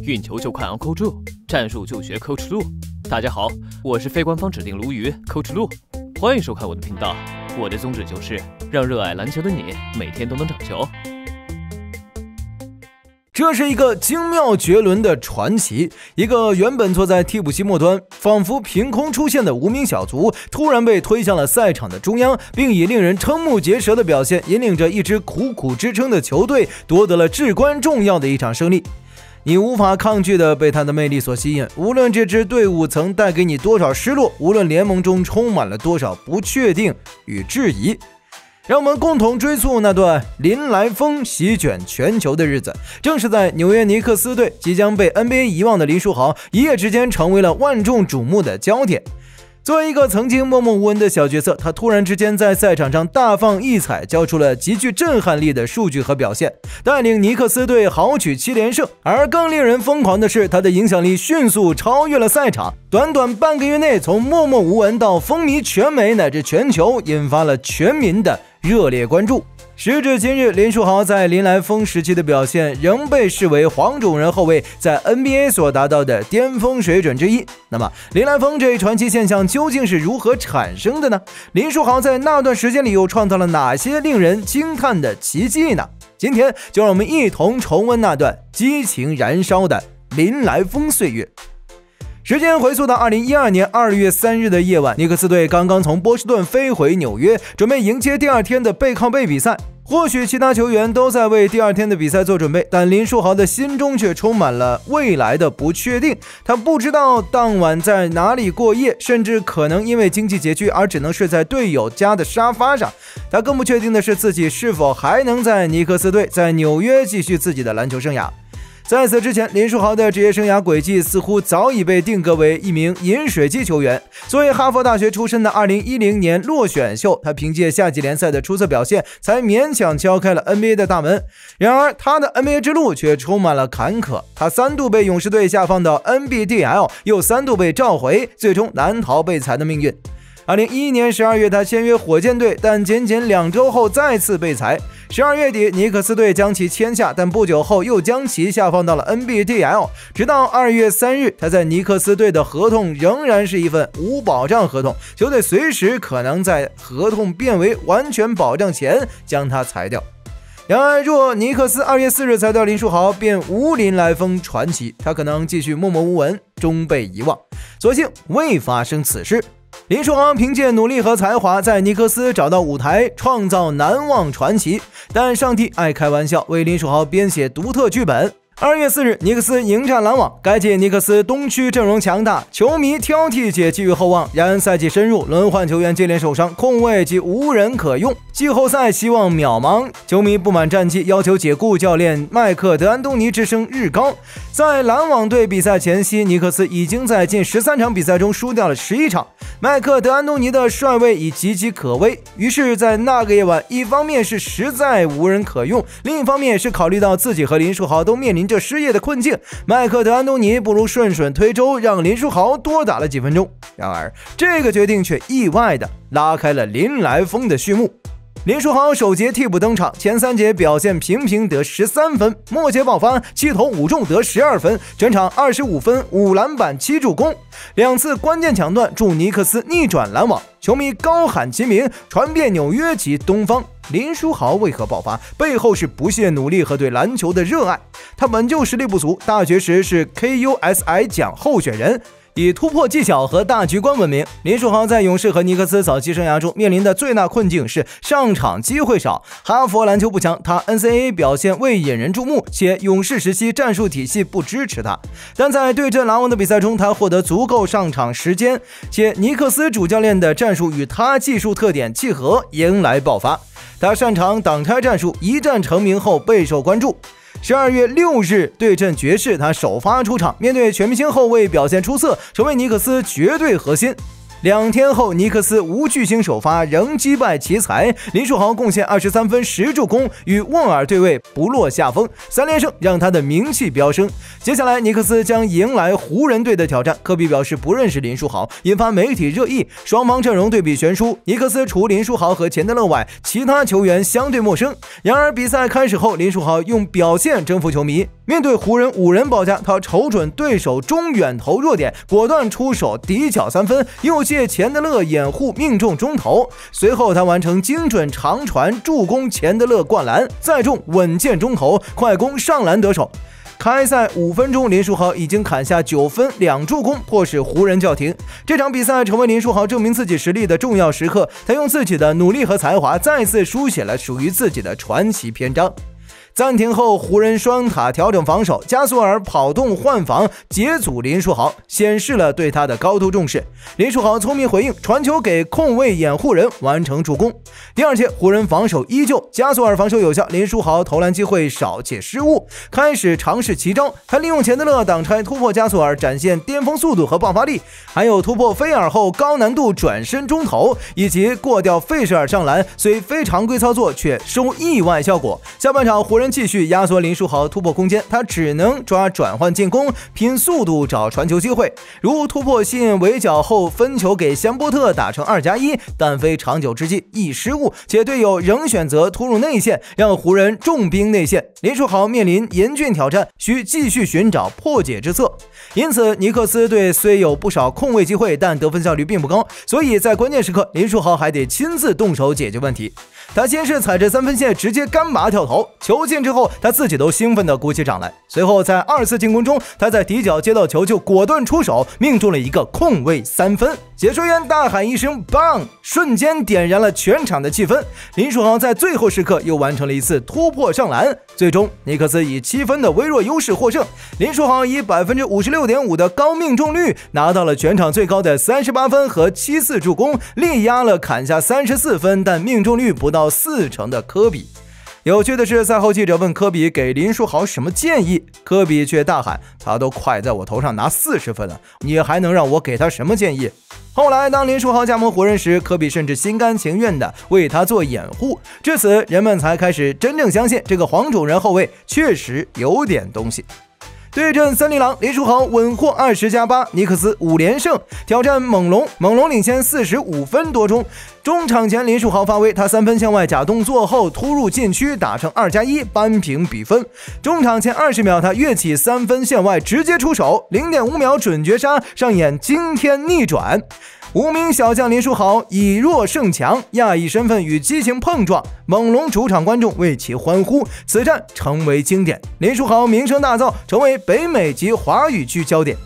运球就看 Uncle Joe， 战术就学 Coach Lu。大家好，我是非官方指定鲈鱼 Coach Lu， 欢迎收看我的频道。我的宗旨就是让热爱篮球的你每天都能长球。这是一个精妙绝伦的传奇，一个原本坐在替补席末端，仿佛凭空出现的无名小卒，突然被推向了赛场的中央，并以令人瞠目结舌的表现，引领着一支苦苦支撑的球队夺得了至关重要的一场胜利。你无法抗拒地被他的魅力所吸引，无论这支队伍曾带给你多少失落，无论联盟中充满了多少不确定与质疑。让我们共同追溯那段林来疯席卷全球的日子。正是在纽约尼克斯队即将被 NBA 遗忘的林书豪，一夜之间成为了万众瞩目的焦点。作为一个曾经默默无闻的小角色，他突然之间在赛场上大放异彩，交出了极具震撼力的数据和表现，带领尼克斯队豪取7连胜。而更令人疯狂的是，他的影响力迅速超越了赛场，短短半个月内从默默无闻到风靡全美乃至全球，引发了全民的热烈关注。时至今日，林书豪在林来疯时期的表现仍被视为黄种人后卫在 NBA 所达到的巅峰水准之一。那么林来疯这一传奇现象究竟是如何产生的呢？林书豪在那段时间里又创造了哪些令人惊叹的奇迹呢？今天就让我们一同重温那段激情燃烧的林来疯岁月。时间回溯到2012年2月3日的夜晚，尼克斯队刚刚从波士顿飞回纽约，准备迎接第二天的背靠背比赛。或许其他球员都在为第二天的比赛做准备，但林书豪的心中却充满了未来的不确定。他不知道当晚在哪里过夜，甚至可能因为经济拮据而只能睡在队友家的沙发上。他更不确定的是自己是否还能在尼克斯队在纽约继续自己的篮球生涯。在此之前，林书豪的职业生涯轨迹似乎早已被定格为一名饮水机球员。作为哈佛大学出身的2010年落选秀，他凭借夏季联赛的出色表现才勉强敲开了 NBA 的大门。然而他的 NBA 之路却充满了坎坷，他3度被勇士队下放到 NBDL， 又3度被召回，最终难逃被裁的命运。2011年12月，他签约火箭队，但仅仅2周后再次被裁。12月底，尼克斯队将其签下，但不久后又将其下放到了 NBDL。直到2月3日，他在尼克斯队的合同仍然是一份无保障合同，球队随时可能在合同变为完全保障前将他裁掉。然而，若尼克斯2月4日裁掉林书豪，便无林来疯传奇，他可能继续默默无闻，终被遗忘。所幸未发生此事。林书豪凭借努力和才华在尼克斯找到舞台，创造难忘传奇。但上帝爱开玩笑，为林书豪编写独特剧本。2月4日，尼克斯迎战篮网。该届尼克斯东区阵容强大，球迷挑剔且寄予厚望。然赛季深入，轮换球员接连受伤，控卫及无人可用，季后赛希望渺茫。球迷不满战绩，要求解雇教练麦克德安东尼之声日高。在篮网队比赛前夕，尼克斯已经在近13场比赛中输掉了11场。麦克德安东尼的帅位已岌岌可危，于是，在那个夜晚，一方面是实在无人可用，另一方面是考虑到自己和林书豪都面临着失业的困境，麦克德安东尼不如顺水推舟，让林书豪多打了几分钟。然而，这个决定却意外地拉开了林来疯的序幕。林书豪首节替补登场，前3节表现平平得13分，末节爆发7投5中得12分，全场25分5篮板7助攻，2次关键抢断助尼克斯逆转篮网，球迷高喊其名，传遍纽约及东方。林书豪为何爆发？背后是不懈努力和对篮球的热爱。他本就实力不足，大学时是 KUSI 奖候选人，以突破技巧和大局观闻名。林书豪在勇士和尼克斯早期生涯中面临的最大困境是上场机会少。哈佛篮球不强，他 NCAA 表现未引人注目，且勇士时期战术体系不支持他。但在对阵篮网的比赛中，他获得足够上场时间，且尼克斯主教练的战术与他技术特点契合，迎来爆发。他擅长挡拆战术，一战成名后备受关注。12月6日对阵爵士，他首发出场，面对全明星后卫表现出色，成为尼克斯绝对核心。2天后，尼克斯无巨星首发仍击败奇才，林书豪贡献23分10助攻，与沃尔对位不落下风，3连胜让他的名气飙升。接下来尼克斯将迎来湖人队的挑战，科比表示不认识林书豪，引发媒体热议，双方阵容对比悬殊，尼克斯除林书豪和钱德勒外，其他球员相对陌生。然而比赛开始后，林书豪用表现征服球迷，面对湖人5人包夹，他瞅准对手中远投弱点，果断出手底角3分，又借钱德勒掩护命中中投，随后他完成精准长传助攻钱德勒灌篮，再中稳健中投，快攻上篮得手。开赛5分钟，林书豪已经砍下9分2助攻，迫使湖人叫停。这场比赛成为林书豪证明自己实力的重要时刻，他用自己的努力和才华再次书写了属于自己的传奇篇章。暂停后，湖人双塔调整防守，加索尔跑动换防解阻林书豪，显示了对他的高度重视。林书豪聪明回应，传球给控卫掩护人，完成助攻。第二节，湖人防守依旧，加索尔防守有效，林书豪投篮机会少且失误，开始尝试奇招。他利用钱德勒挡拆突破加索尔，展现巅峰速度和爆发力，还有突破菲尔后高难度转身中投，以及过掉费舍尔上篮，虽非常规操作却收意外效果。下半场湖人继续压缩林书豪突破空间，他只能抓转换进攻，拼速度找传球机会，如突破吸引围剿后分球给香波特打成2+1，但非长久之计，一失误，且队友仍选择突入内线，让湖人重兵内线，林书豪面临严峻挑战，需继续寻找破解之策。因此尼克斯队虽有不少控卫机会，但得分效率并不高，所以在关键时刻林书豪还得亲自动手解决问题。他先是踩着3分线直接干拔跳投，球进之后他自己都兴奋地鼓起掌来，随后在2次进攻中，他在底角接到球就果断出手，命中了一个控卫3分。解说员大喊一声棒，瞬间点燃了全场的气氛。林书豪在最后时刻又完成了一次突破上篮，最终尼克斯以7分的微弱优势获胜。林书豪以 56.5% 的高命中率拿到了全场最高的38分和7-4助攻，力压了砍下34分但命中率不到40%的科比。有趣的是，赛后记者问科比给林书豪什么建议，科比却大喊他都快在我头上拿40分了，你还能让我给他什么建议？后来当林书豪加盟湖人时，科比甚至心甘情愿地为他做掩护，至此人们才开始真正相信这个黄种人后卫确实有点东西。对阵森林狼，林书豪稳获20+8，尼克斯5连胜，挑战猛龙，猛龙领先45分多钟。中场前林书豪发威，他3分线外假动作后突入禁区打成2+1，扳平比分。中场前20秒，他跃起3分线外直接出手，0.5秒准绝杀，上演惊天逆转。无名小将林书豪以弱胜强，亚裔身份与激情碰撞，猛龙主场观众为其欢呼，此战成为经典。林书豪名声大噪，成为北美及华语区焦点。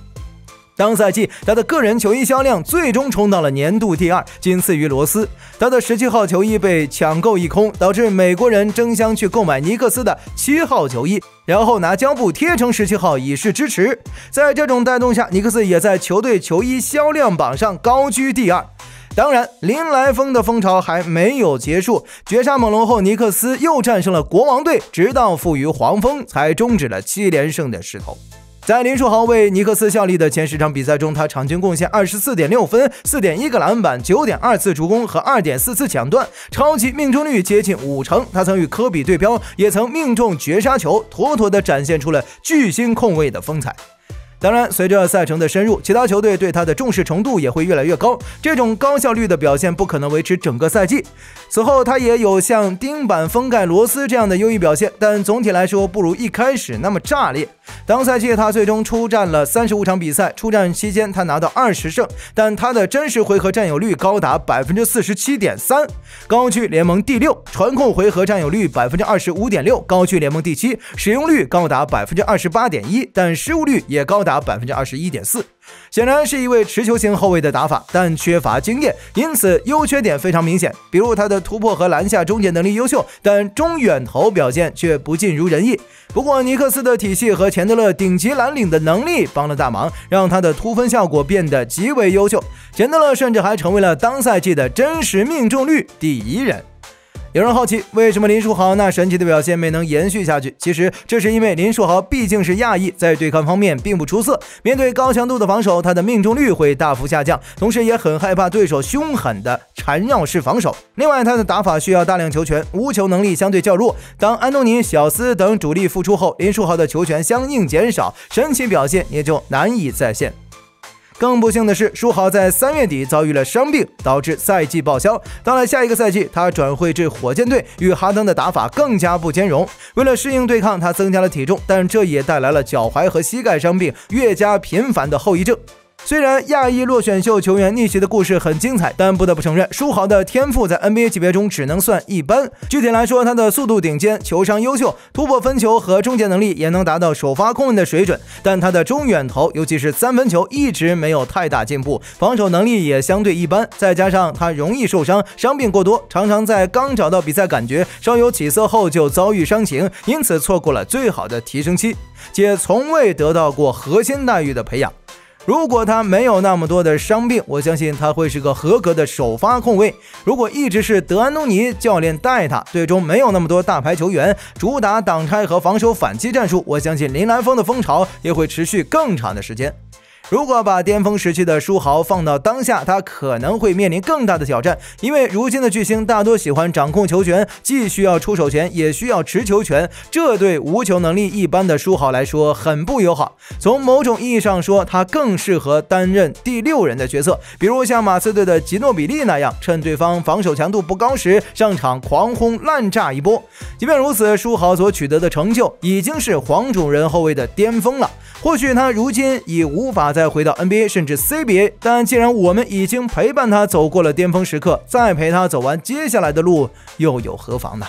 当赛季他的个人球衣销量最终冲到了年度第2，仅次于罗斯。他的17号球衣被抢购一空，导致美国人争相去购买尼克斯的7号球衣，然后拿胶布贴成17号以示支持。在这种带动下，尼克斯也在球队球衣销量榜上高居第2。当然，林来疯的风潮还没有结束，绝杀猛龙后，尼克斯又战胜了国王队，直到负于黄蜂才终止了7连胜的势头。在林书豪为尼克斯效力的前10场比赛中，他场均贡献 24.6 分、4.1个篮板、9.2次助攻和 2.4次抢断，超级命中率接近50%。他曾与科比对标，也曾命中绝杀球，妥妥地展现出了巨星控卫的风采。当然，随着赛程的深入，其他球队对他的重视程度也会越来越高。这种高效率的表现不可能维持整个赛季。此后，他也有像钉板封盖罗斯这样的优异表现，但总体来说不如一开始那么炸裂。当赛季他最终出战了35场比赛，出战期间他拿到20胜，但他的真实回合占有率高达 47.3%， 高居联盟第6；传控回合占有率 25.6%， 高居联盟第7；使用率高达 28.1%， 但失误率也高达 21.4%。显然是一位持球型后卫的打法，但缺乏经验，因此优缺点非常明显。比如他的突破和篮下终结能力优秀，但中远投表现却不尽如人意。不过尼克斯的体系和钱德勒顶级蓝领的能力帮了大忙，让他的突分效果变得极为优秀。钱德勒甚至还成为了当赛季的真实命中率第1人。有人好奇，为什么林书豪那神奇的表现没能延续下去？其实这是因为林书豪毕竟是亚裔，在对抗方面并不出色，面对高强度的防守，他的命中率会大幅下降，同时也很害怕对手凶狠的缠绕式防守。另外，他的打法需要大量球权，无球能力相对较弱。当安东尼、小斯等主力复出后，林书豪的球权相应减少，神奇表现也就难以再现。更不幸的是，书豪在3月底遭遇了伤病，导致赛季报销。到了下一个赛季，他转会至火箭队，与哈登的打法更加不兼容。为了适应对抗，他增加了体重，但这也带来了脚踝和膝盖伤病越加频繁的后遗症。虽然亚裔落选秀球员逆袭的故事很精彩，但不得不承认，书豪的天赋在 NBA 级别中只能算一般。具体来说，他的速度顶尖，球商优秀，突破分球和终结能力也能达到首发控卫的水准，但他的中远投，尤其是三分球一直没有太大进步，防守能力也相对一般，再加上他容易受伤，伤病过多，常常在刚找到比赛感觉稍有起色后就遭遇伤情，因此错过了最好的提升期，且从未得到过核心待遇的培养。如果他没有那么多的伤病，我相信他会是个合格的首发控卫。如果一直是德安东尼教练带他，队中没有那么多大牌球员，主打挡拆和防守反击战术，我相信林来疯的风潮也会持续更长的时间。如果把巅峰时期的书豪放到当下，他可能会面临更大的挑战，因为如今的巨星大多喜欢掌控球权，既需要出手权，也需要持球权，这对无球能力一般的书豪来说很不友好。从某种意义上说，他更适合担任第6人的角色，比如像马刺队的吉诺比利那样，趁对方防守强度不高时上场狂轰滥炸一波。即便如此，书豪所取得的成就已经是黄种人后卫的巅峰了。或许他如今已无法再回到 NBA 甚至 CBA， 但既然我们已经陪伴他走过了巅峰时刻，再陪他走完接下来的路又有何妨呢？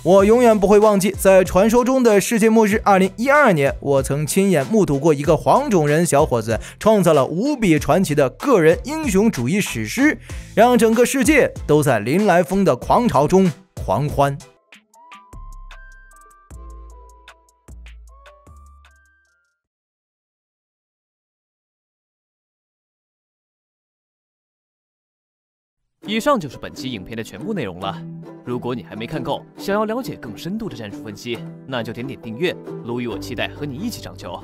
我永远不会忘记，在传说中的世界末日2012年，我曾亲眼目睹过一个黄种人小伙子创造了无比传奇的个人英雄主义史诗，让整个世界都在林来疯的狂潮中狂欢。以上就是本期影片的全部内容了。如果你还没看够，想要了解更深度的战术分析，那就点点订阅，卢宇我期待和你一起长球。